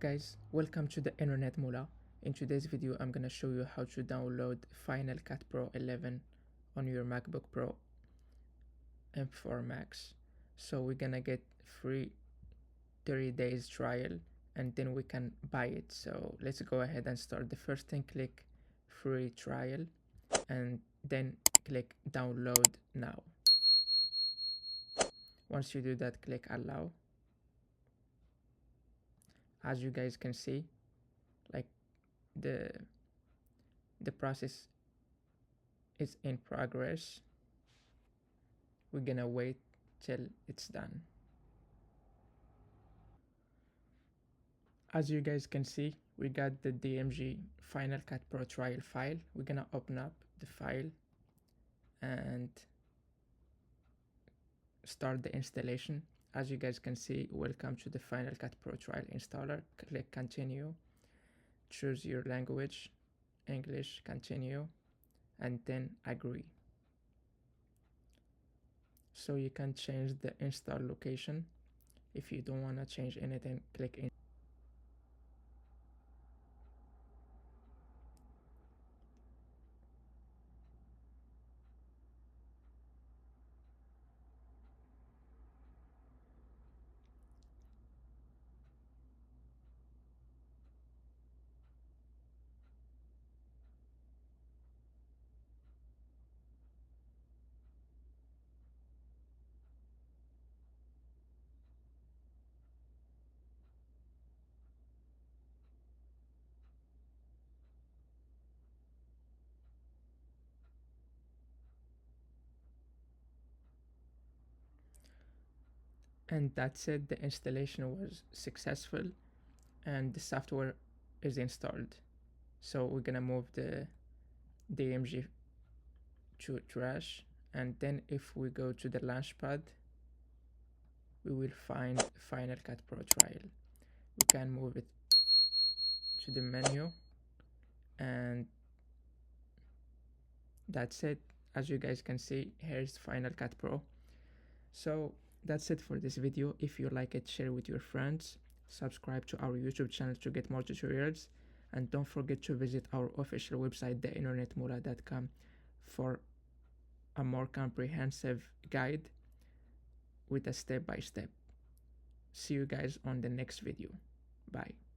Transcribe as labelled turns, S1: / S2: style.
S1: Guys, welcome to the internet Moola. In today's video I'm gonna show you how to download Final Cut Pro 11 on your MacBook Pro M4 Max. So we're gonna get free 30 days trial and then we can buy it. So let's go ahead and start. The first thing, click free trial and then click download now. Once you do that, click allow. As you guys can see, like the process is in progress. We're gonna wait till it's done. As you guys can see, we got the DMG Final Cut Pro trial file. We're gonna open up the file and start the installation. As you guys can see, welcome to the Final Cut Pro trial installer. Click continue, choose your language, English, continue, and then agree. So you can change the install location. If you don't want to change anything, click in. And that's it. The installation was successful and the software is installed. So we're gonna move the DMG to trash, and then if we go to the launchpad we will find Final Cut Pro trial. We can move it to the menu and that's it. As you guys can see, here's Final Cut Pro. So that's it for this video. If you like it, share with your friends, subscribe to our YouTube channel to get more tutorials, and don't forget to visit our official website theinternetmoola.com for a more comprehensive guide with a step-by-step. See you guys on the next video. Bye.